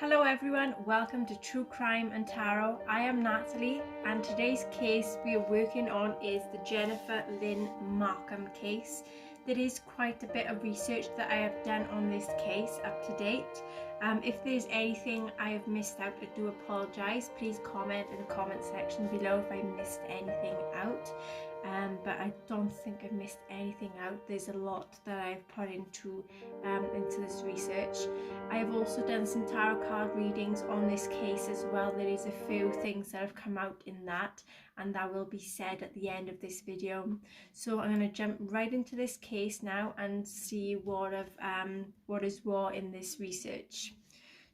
Hello everyone, welcome to True Crime and Tarot. I am Natalie and today's case we are working on is the Jennifer Lynn Marcum case. There is quite a bit of research that I have done on this case up to date. If there's anything I have missed out, I do apologise. Please comment in the comment section below if I missed anything out. But I don't think I missed anything out. There's a lot that I've put into this research. I have also done some tarot card readings on this case as well. There is a few things that have come out in that, and that will be said at the end of this video. So I'm going to jump right into this case now and see what is what in this research.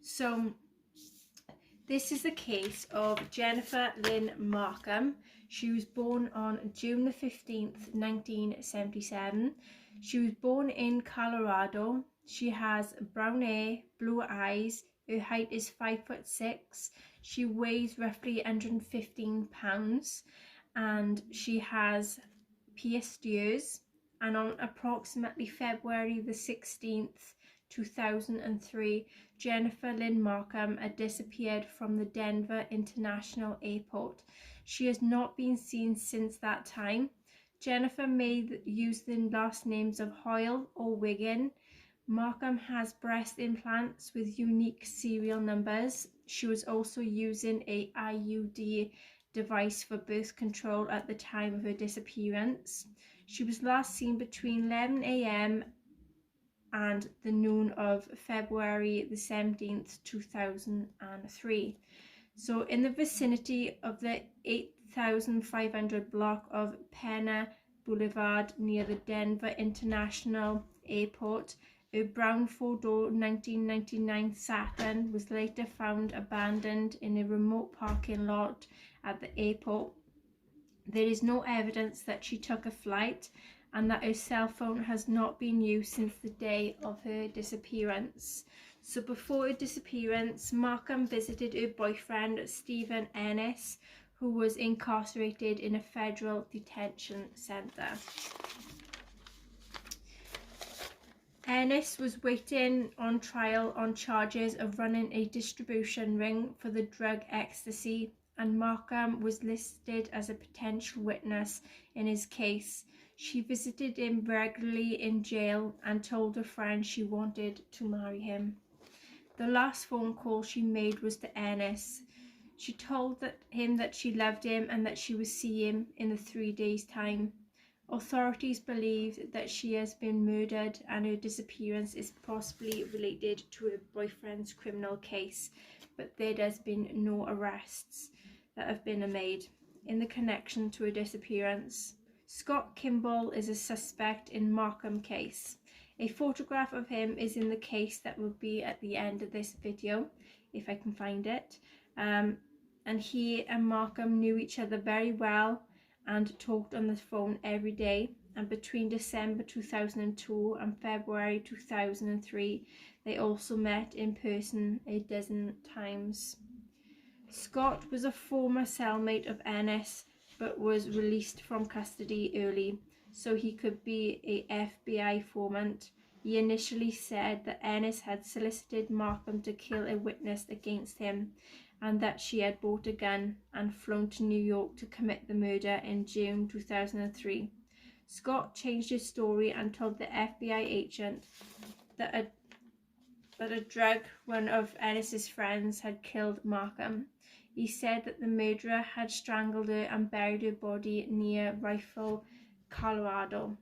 So this is the case of Jennifer Lynn Marcum. She was born on June the 15th, 1977. She was born in Colorado. She has brown hair, blue eyes. Her height is 5'6". She weighs roughly 115 pounds and she has pierced ears. And on approximately February the 16th, 2003, Jennifer Lynn Marcum had disappeared from the Denver International Airport. She has not been seen since that time. Jennifer may use the last names of Hoyle or Wiggin. Marcum has breast implants with unique serial numbers. She was also using a IUD device for birth control at the time of her disappearance. She was last seen between 11 a.m. and the noon of February the 17th, 2003. So in the vicinity of the 8500 block of Pena Boulevard near the Denver International Airport, a brown four-door 1999 Saturn was later found abandoned in a remote parking lot at the airport. There is no evidence that she took a flight and that her cell phone has not been used since the day of her disappearance. So before her disappearance, Marcum visited her boyfriend Stephen Ennis, who was incarcerated in a federal detention centre. Ennis was waiting on trial on charges of running a distribution ring for the drug ecstasy, and Marcum was listed as a potential witness in his case. She visited him regularly in jail and told a friend she wanted to marry him. The last phone call she made was to Ennis. She told him that she loved him and that she would see him in 3 days' time. Authorities believe that she has been murdered and her disappearance is possibly related to her boyfriend's criminal case, but there has been no arrests that have been made in the connection to her disappearance. Scott Kimball is a suspect in Marcum case. A photograph of him is in the case that will be at the end of this video, if I can find it. And he and Marcum knew each other very well and talked on the phone every day. And between December 2002 and February 2003, they also met in person a dozen times. Scott was a former cellmate of Ennis, but was released from custody early, so he could be a FBI informant. He initially said that Ennis had solicited Marcum to kill a witness against him, and that she had bought a gun and flown to New York to commit the murder in June 2003. Scott changed his story and told the FBI agent that a drug one of Ennis's friends had killed Marcum. He said that the murderer had strangled her and buried her body near Rifle, Colorado.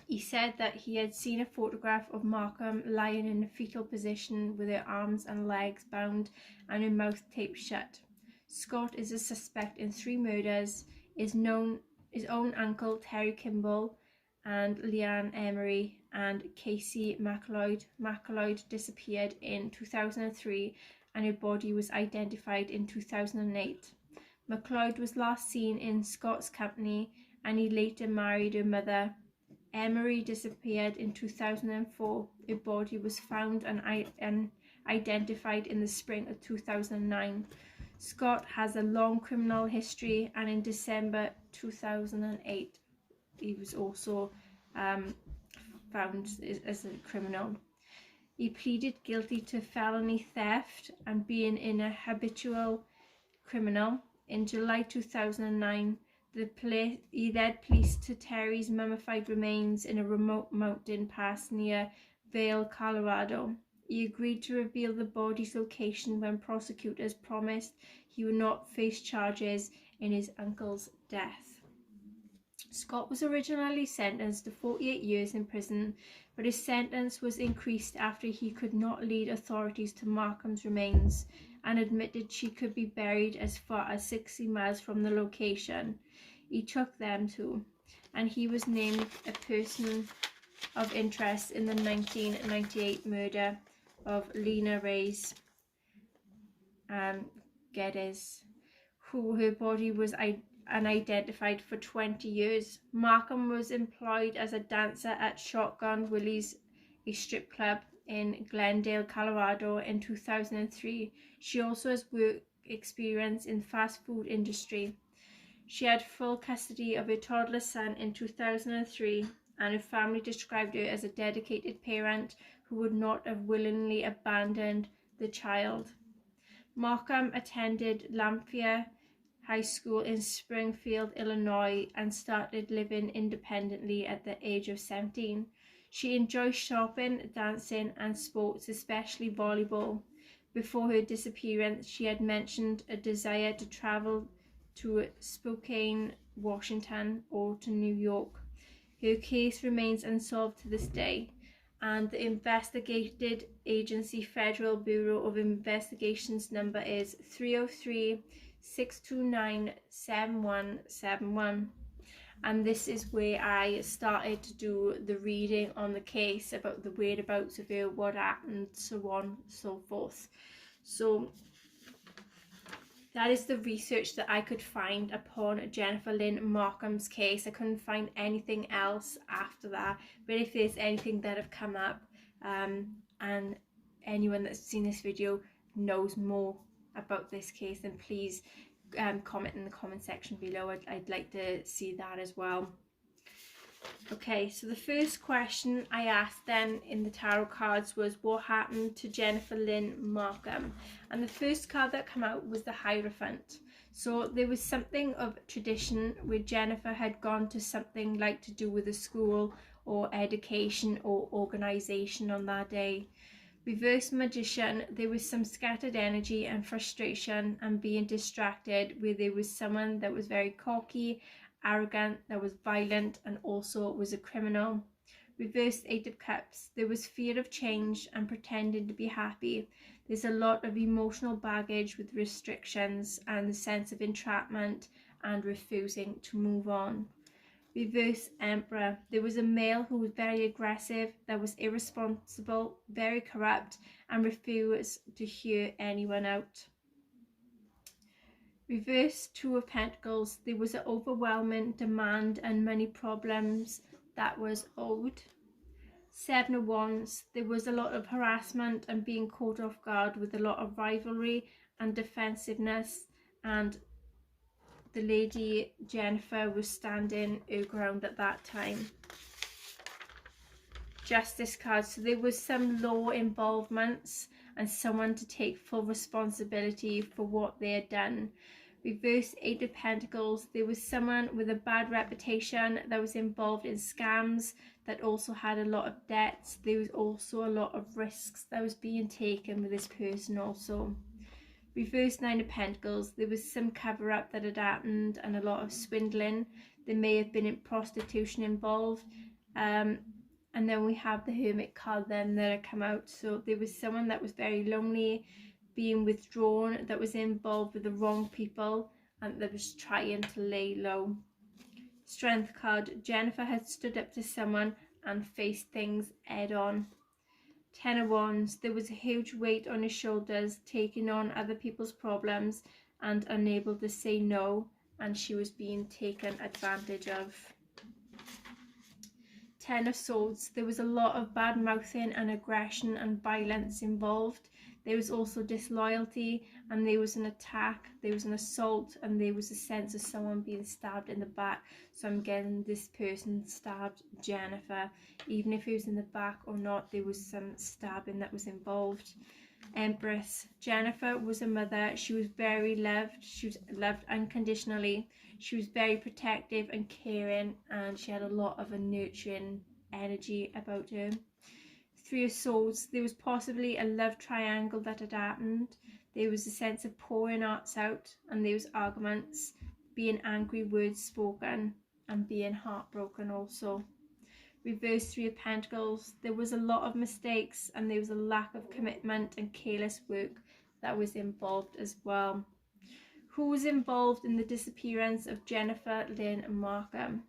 He said that he had seen a photograph of Marcum lying in a fetal position with her arms and legs bound and her mouth taped shut. Scott is a suspect in 3 murders. His own uncle Terry Kimball and Leanne Emery and Casey McLeod. McLeod disappeared in 2003 and her body was identified in 2008. McLeod was last seen in Scott's company and he later married her mother. Emery disappeared in 2004. Her body was found and identified in the spring of 2009. Scott has a long criminal history, and in December 2008 he was also found as a criminal. He pleaded guilty to felony theft and being an habitual criminal. In July 2009, he led police to Terry's mummified remains in a remote mountain pass near Vail, Colorado. He agreed to reveal the body's location when prosecutors promised he would not face charges in his uncle's death. Scott was originally sentenced to 48 years in prison, but his sentence was increased after he could not lead authorities to Marcum's remains and admitted she could be buried as far as 60 miles from the location he took them to, and he was named a person of interest in the 1998 murder of Lena Reyes Geddes, her body was unidentified for 20 years. Marcum was employed as a dancer at Shotgun Willie's, a strip club in Glendale, Colorado in 2003. She also has work experience in the fast food industry. She had full custody of her toddler son in 2003, and her family described her as a dedicated parent who would not have willingly abandoned the child. Marcum attended Lamphia High School in Springfield, Illinois, and started living independently at the age of 17. She enjoyed shopping, dancing, and sports, especially volleyball. Before her disappearance, she had mentioned a desire to travel to Spokane, Washington, or to New York. Her case remains unsolved to this day, and the investigated agency Federal Bureau of Investigation's number is 303-629-7171. And this is where I started to do the reading on the case about the whereabouts of her, what happened, so on, so forth. So that is the research that I could find upon Jennifer Lynn Marcum's case. I couldn't find anything else after that, but if there's anything that have come up and anyone that's seen this video knows more about this case, then please comment in the comment section below. I'd like to see that as well. Okay, so the first question I asked then in the tarot cards was, what happened to Jennifer Lynn Marcum? And the first card that came out was the Hierophant. So there was something of tradition where Jennifer had gone to something like to do with a school or education or organisation on that day. Reverse Magician, there was some scattered energy and frustration and being distracted, where there was someone that was very cocky, arrogant, that was violent, and also was a criminal. Reverse Eight of Cups, there was fear of change and pretending to be happy. There's a lot of emotional baggage with restrictions and the sense of entrapment and refusing to move on. Reverse Emperor, there was a male who was very aggressive, that was irresponsible, very corrupt, and refused to hear anyone out. Reverse Two of Pentacles, there was an overwhelming demand and money problems that was owed. Seven of Wands, there was a lot of harassment and being caught off guard with a lot of rivalry and defensiveness, and the lady Jennifer was standing her ground at that time. Justice card, so there was some law involvements and someone to take full responsibility for what they had done. Reverse Eight of Pentacles, there was someone with a bad reputation that was involved in scams, that also had a lot of debts. There was also a lot of risks that was being taken with this person also. Reverse Nine of Pentacles, there was some cover up that had happened and a lot of swindling. There may have been prostitution involved. And then we have the Hermit card then that had come out. So there was someone that was very lonely, being withdrawn, that was involved with the wrong people, and that was trying to lay low. Strength card, Jennifer had stood up to someone and faced things head on. Ten of Wands, there was a huge weight on his shoulders, taking on other people's problems and unable to say no, and she was being taken advantage of. Ten of Swords, there was a lot of bad mouthing and aggression and violence involved. There was also disloyalty, and there was an attack, there was an assault, and there was a sense of someone being stabbed in the back. So I'm getting this person stabbed Jennifer. Even if it was in the back or not, there was some stabbing that was involved. Empress. Jennifer was a mother. She was very loved. She was loved unconditionally. She was very protective and caring, and she had a lot of a nurturing energy about her. Three of Swords. There was possibly a love triangle that had happened. There was a sense of pouring arts out, and there was arguments, being angry words spoken, and being heartbroken also. Reverse Three of Pentacles. There was a lot of mistakes, and there was a lack of commitment and careless work that was involved as well. Who was involved in the disappearance of Jennifer Lynn Marcum?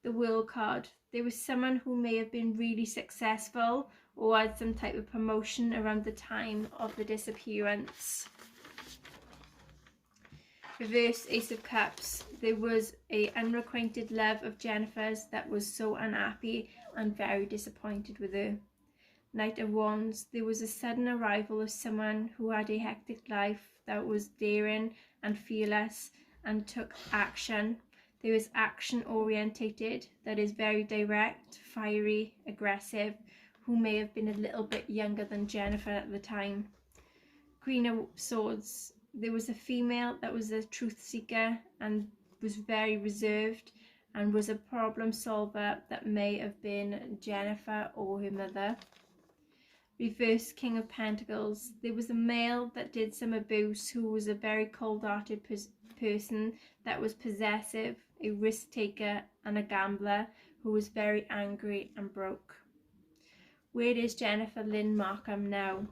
The World card. There was someone who may have been really successful or had some type of promotion around the time of the disappearance. Reverse Ace of Cups. There was a unrequited love of Jennifer's that was so unhappy and very disappointed with her. Knight of Wands. There was a sudden arrival of someone who had a hectic life that was daring and fearless and took action. There was action orientated, that is very direct, fiery, aggressive, who may have been a little bit younger than Jennifer at the time. Queen of Swords. There was a female that was a truth seeker and was very reserved and was a problem solver that may have been Jennifer or her mother. Reverse King of Pentacles. There was a male that did some abuse who was a very cold-hearted person that was possessive, a risk taker and a gambler who was very angry and broke. Where is Jennifer Lynn Marcum now?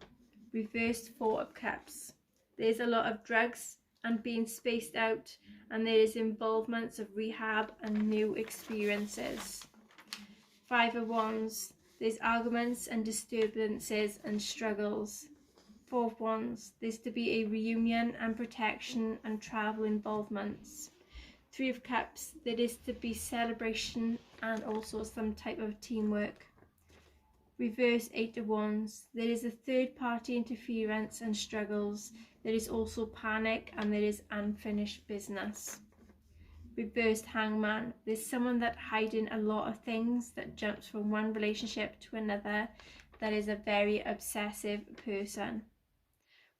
Reversed Four of Cups. There's a lot of drugs and being spaced out, and there is involvements of rehab and new experiences. Five of Wands. There's arguments and disturbances and struggles. Four of Wands. There's to be a reunion and protection and travel involvements. Three of Cups. There is to be celebration and also some type of teamwork. Reverse Eight of Wands. There is a third party interference and struggles. There is also panic and there is unfinished business. Reversed Hangman. There's someone that hiding a lot of things, that jumps from one relationship to another, that is a very obsessive person.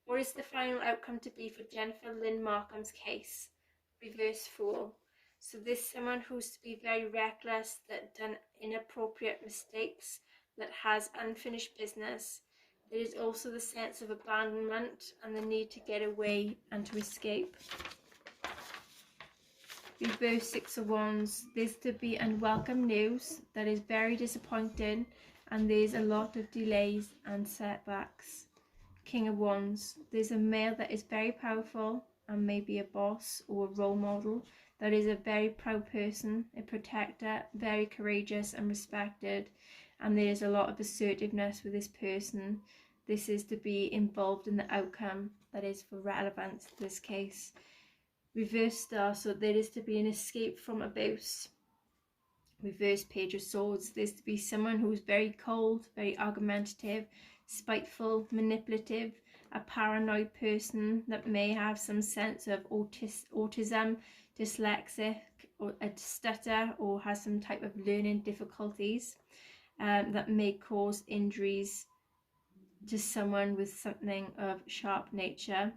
What is the final outcome to be for Jennifer Lynn Marcum's case? Reverse Fool. So there's someone who's to be very reckless, that done inappropriate mistakes, that has unfinished business. There is also the sense of abandonment and the need to get away and to escape. Reverse Six of Wands. There's to be unwelcome news that is very disappointing, and there's a lot of delays and setbacks. King of Wands. There's a male that is very powerful and maybe a boss or a role model, that is a very proud person, a protector, very courageous and respected, and there's a lot of assertiveness with this person. This is to be involved in the outcome that is for relevance to this case. Reverse Star. So there is to be an escape from abuse. Reverse Page of Swords. There's to be someone who's very cold, very argumentative, spiteful, manipulative, a paranoid person that may have some sense of autism, dyslexic, or a stutter, or has some type of learning difficulties that may cause injuries to someone with something of sharp nature.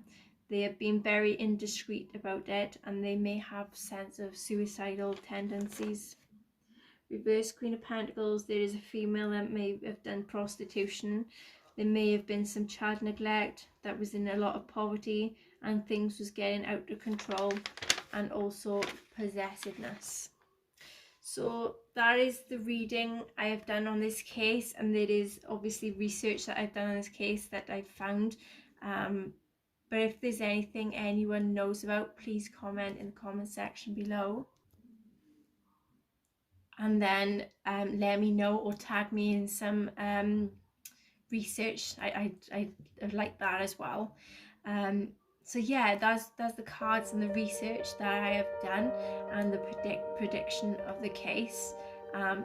They have been very indiscreet about it, and they may have sense of suicidal tendencies. Reverse Queen of Pentacles. There is a female that may have done prostitution. There may have been some child neglect, that was in a lot of poverty and things was getting out of control, and also possessiveness. So that is the reading I have done on this case, and there is obviously research that I've done on this case that I've found. But if there's anything anyone knows about, please comment in the comment section below. And then let me know or tag me in some research. I like that as well. So yeah, that's the cards and the research that I have done, and the prediction of the case.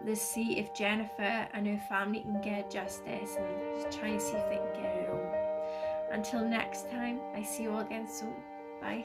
Let's see if Jennifer and her family can get justice, and just try and see if they can get it all. Until next time, I see you all again soon. Bye.